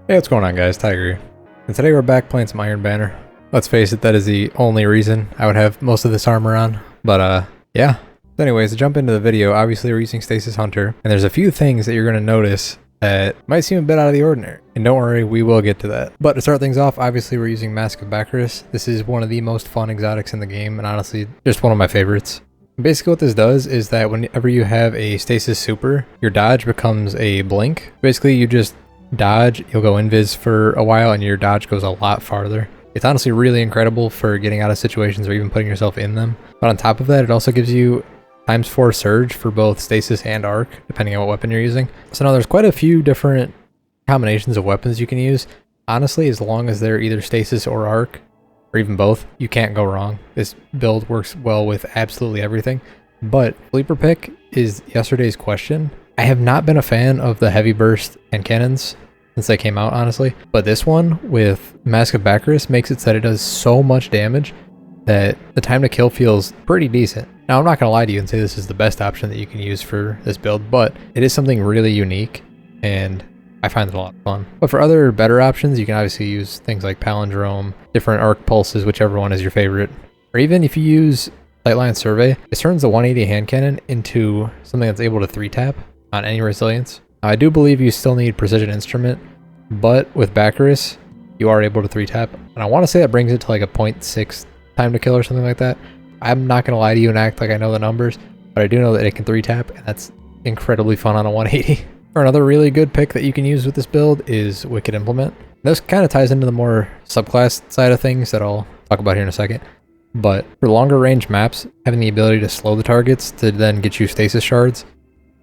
Hey, what's going on, guys? Tiger here. And today we're back playing some Iron Banner. Let's face it, that is the only reason I would have most of this armor on. But yeah. So anyways, to jump into the video, obviously we're using Stasis Hunter, and there's a few things that you're going to notice that might seem a bit out of the ordinary. And don't worry, we will get to that. But to start things off, obviously we're using Mask of Bakris. This is one of the most fun exotics in the game, and honestly, just one of my favorites. Basically what this does is that whenever you have a Stasis super, your dodge becomes a blink. Basically you just dodge, you'll go invis for a while, and your dodge goes a lot farther. It's honestly really incredible for getting out of situations or even putting yourself in them. But on top of that, it also gives you ×4 surge for both stasis and arc, depending on what weapon you're using. So now there's quite a few different combinations of weapons you can use. Honestly, as long as they're either stasis or arc, or even both, you can't go wrong. This build works well with absolutely everything. But sleeper pick is yesterday's question. I have not been a fan of the heavy burst and cannons since they came out, honestly. But this one with Mask of Bakris makes it so that it does so much damage that the time to kill feels pretty decent. Now, I'm not going to lie to you and say this is the best option that you can use for this build, but it is something really unique, and I find it a lot of fun. But for other better options, you can obviously use things like Palindrome, different arc pulses, whichever one is your favorite. Or even if you use Sightline Survey, it turns the 180 hand cannon into something that's able to 3-tap on any resilience. Now, I do believe you still need precision instrument, but with Bakris, you are able to 3-tap. And I want to say that brings it to like a 0.6 time to kill or something like that. I'm not going to lie to you and act like I know the numbers, but I do know that it can 3-tap, and that's incredibly fun on a 180. Or another really good pick that you can use with this build is Wicked Implement. This kind of ties into the more subclass side of things that I'll talk about here in a second. But for longer range maps, having the ability to slow the targets to then get you stasis shards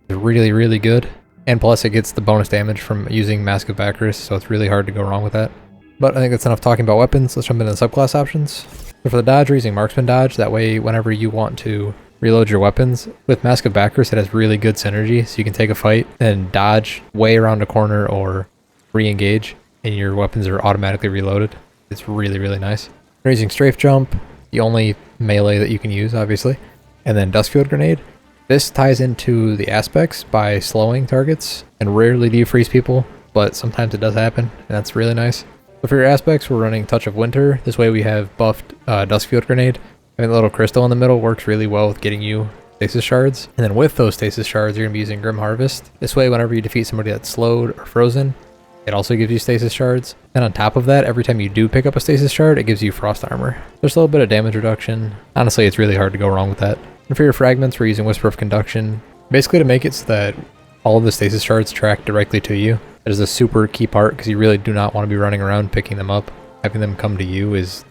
is really, really good. And plus it gets the bonus damage from using Mask of Bakris, so it's really hard to go wrong with that. But I think that's enough talking about weapons. Let's jump into the subclass options. So for the dodge, we're using Marksman Dodge. That way, whenever you want to reload your weapons, with Mask of Bakris, it has really good synergy. So you can take a fight and dodge way around a corner or re-engage, and your weapons are automatically reloaded. It's really, really nice. We're using Strafe Jump, the only melee that you can use, obviously. And then Duskfield Grenade. This ties into the aspects by slowing targets, and rarely do you freeze people, but sometimes it does happen, and that's really nice. So for your aspects, we're running Touch of Winter. This way we have buffed Duskfield Grenade. Having a little crystal in the middle works really well with getting you stasis shards. And then with those stasis shards, you're going to be using Grim Harvest. This way, whenever you defeat somebody that's slowed or frozen, it also gives you stasis shards. And on top of that, every time you do pick up a stasis shard, it gives you frost armor. There's a little bit of damage reduction. Honestly, it's really hard to go wrong with that. And for your fragments, we're using Whisper of Conduction. Basically to make it so that all of the stasis shards track directly to you. That is a super key part because you really do not want to be running around picking them up. Having them come to you is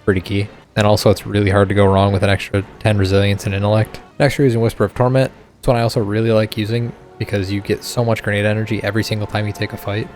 pretty key. And also it's really hard to go wrong with an extra 10 resilience and intellect. Next we're using Whisper of Torment. This one I also really like using because you get so much grenade energy every single time you take a fight.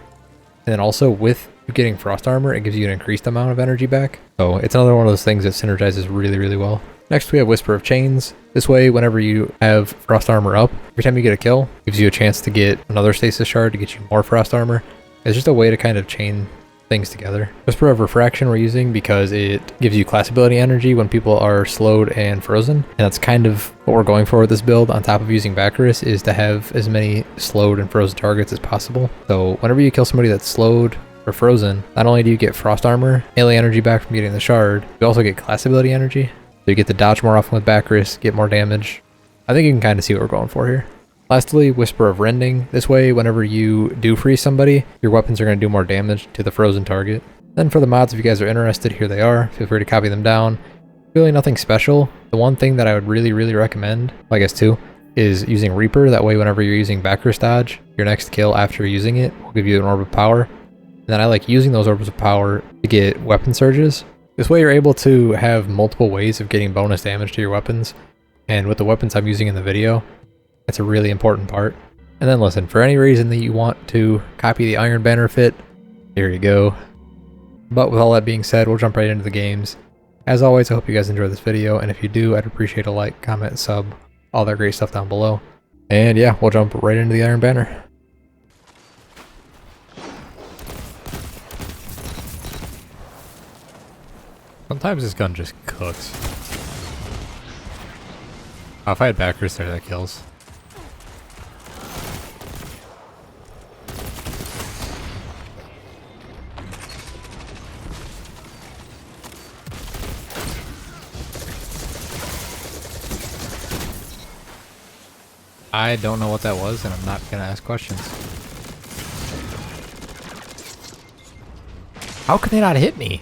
And then also with you getting frost armor, it gives you an increased amount of energy back. So it's another one of those things that synergizes really, really well. Next we have Whisper of Chains. This way, whenever you have frost armor up, every time you get a kill, it gives you a chance to get another stasis shard to get you more frost armor. It's just a way to kind of chain things together. Whisper of Refraction we're using because it gives you class ability energy when people are slowed and frozen. And that's kind of what we're going for with this build, on top of using Bakris, is to have as many slowed and frozen targets as possible. So whenever you kill somebody that's slowed or frozen, not only do you get frost armor, melee energy back from getting the shard, you also get class ability energy. So you get to dodge more often with Bakris, get more damage. I think you can kind of see what we're going for here. Lastly, Whisper of Rending. This way, whenever you do freeze somebody, your weapons are going to do more damage to the frozen target. Then for the mods, if you guys are interested, here they are. Feel free to copy them down. Really nothing special. The one thing that I would really, really recommend, well, I guess two, is using Reaper. That way, whenever you're using Bakris dodge, your next kill after using it will give you an Orb of Power. And then I like using those Orbs of Power to get weapon surges. This way you're able to have multiple ways of getting bonus damage to your weapons, and with the weapons I'm using in the video, it's a really important part. And then listen, for any reason that you want to copy the Iron Banner fit, here you go. But with all that being said, we'll jump right into the games. As always, I hope you guys enjoyed this video, and if you do, I'd appreciate a like, comment, sub, all that great stuff down below. And yeah, we'll jump right into the Iron Banner. Sometimes this gun just cooks. Oh, if I had Bakris there, that kills. I don't know what that was, and I'm not gonna ask questions. How can they not hit me?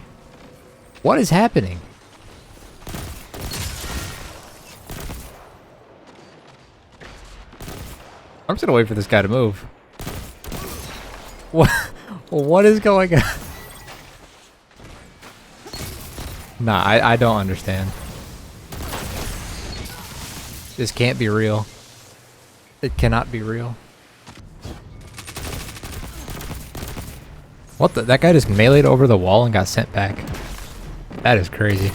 What is happening? I'm just gonna wait for this guy to move. What? What is going on? Nah, I don't understand. This can't be real. It cannot be real. What the? That guy just meleeed over the wall and got sent back. That is crazy.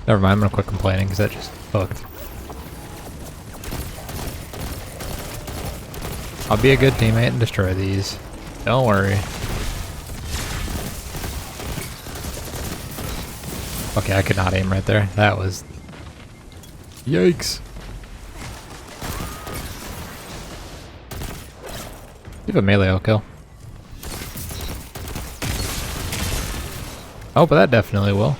Never mind, I'm gonna quit complaining because that just hooked. I'll be a good teammate and destroy these. Don't worry. Okay, I could not aim right there. That was... Yikes. Give a melee, I'll kill. Oh, but that definitely will.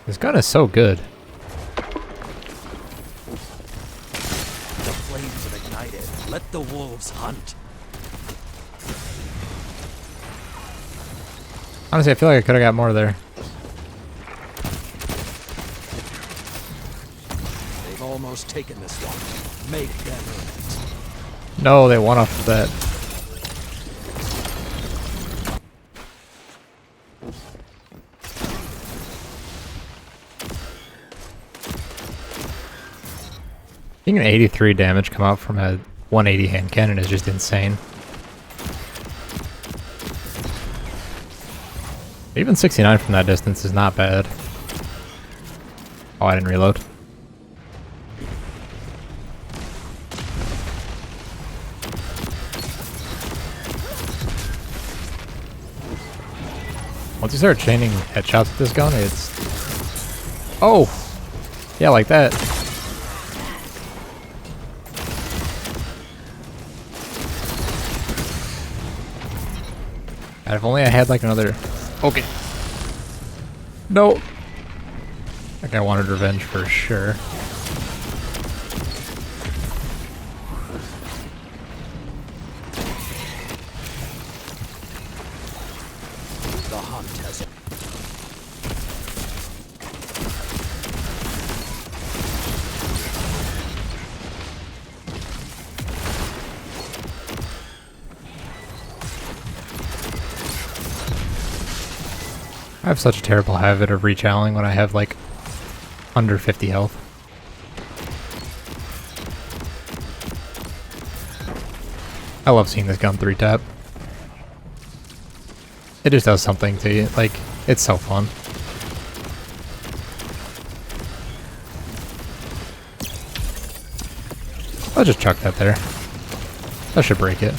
This gun is so good. The flames have ignited. Let the wolves hunt. Honestly, I feel like I could have got more there. They've almost taken this one. Make them earn it. No, they won off that. Seeing an 83 damage come out from a 180 hand cannon is just insane. Even 69 from that distance is not bad. Oh, I didn't reload. Once you start chaining headshots with this gun, it's... Oh! Yeah, like that. God, if only I had like another... Okay. No! That guy wanted revenge for sure. The hunt has it. I have such a terrible habit of rechalling when I have like under 50 health. I love seeing this gun 3-tap. It just does something to you. Like, it's so fun. I'll just chuck that there. That should break it.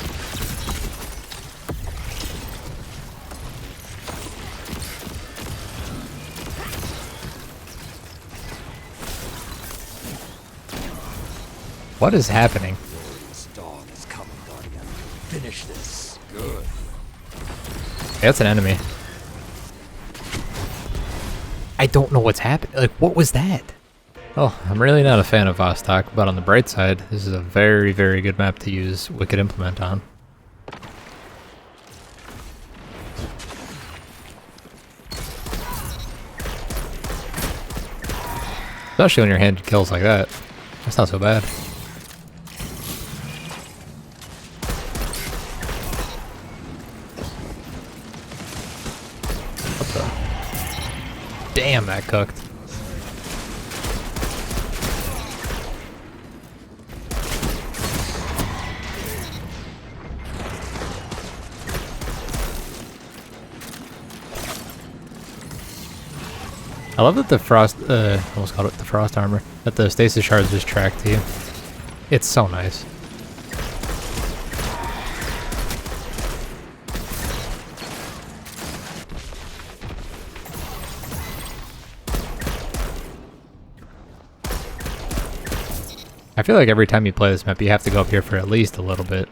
What is happening? This dog is coming, Guardian. Finish this. Good. Hey, that's an enemy. I don't know what's happening. Like, what was that? Oh, I'm really not a fan of Vostok, but on the bright side, this is a very, very good map to use Wicked Implement on. Especially when you're handed kills like that. That's not so bad. What the? Damn, that cooked. I love that the frost, almost called it the frost armor, that the stasis shards just track to you. It's so nice. I feel like every time you play this map, you have to go up here for at least a little bit.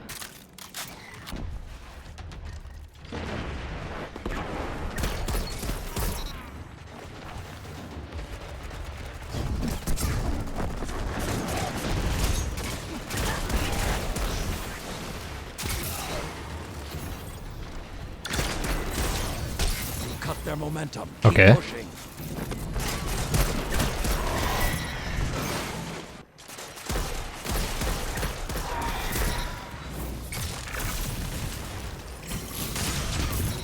their momentum. Keep Okay. pushing.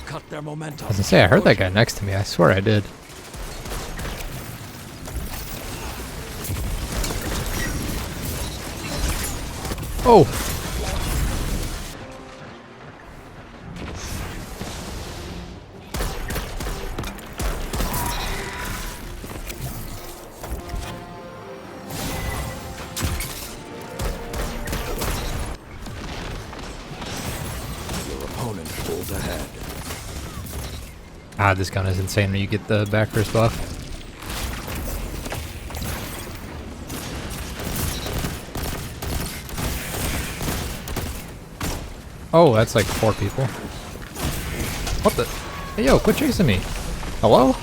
Cut their momentum. I was gonna say, I heard that guy next to me. I swear I did. Oh! Your opponent pulls ahead. Ah, this gun is insane when you get the Bakris buff. Oh, that's like 4 people. What the? Hey, yo, quit chasing me. Hello?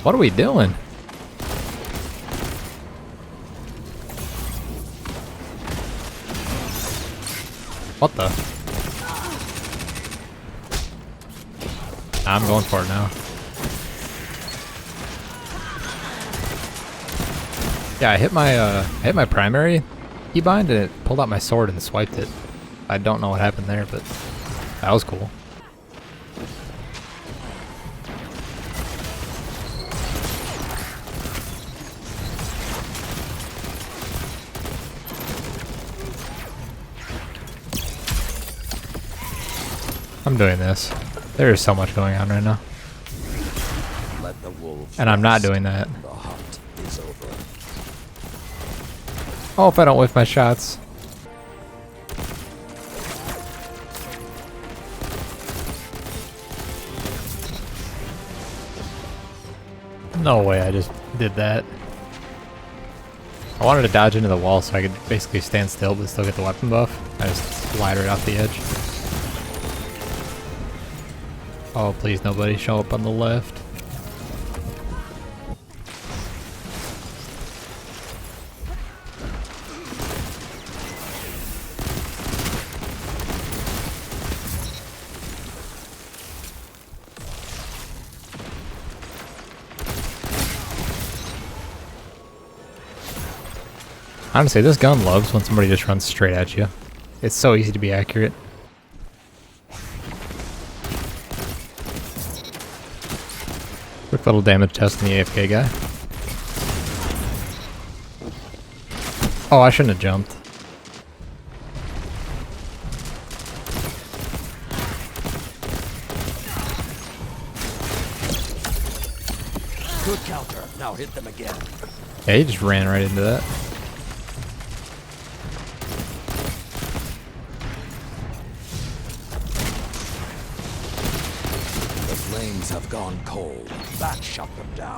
What are we doing? What the? I'm going for it now. Yeah, I hit my primary keybind and it pulled out my sword and swiped it. I don't know what happened there, but that was cool. I'm doing this. There is so much going on right now. Let the wolves And I'm not rest. doing that. The hunt is over. Oh, if I don't whiff my shots. No way I just did that. I wanted to dodge into the wall so I could basically stand still but still get the weapon buff. I just slide right off the edge. Oh, please nobody show up on the left. Honestly, this gun loves when somebody just runs straight at you. It's so easy to be accurate. Quick little damage test on the AFK guy. Oh, I shouldn't have jumped. Good counter. Now hit them again. Yeah, he just ran right into that. The flames have gone cold. That shut them down.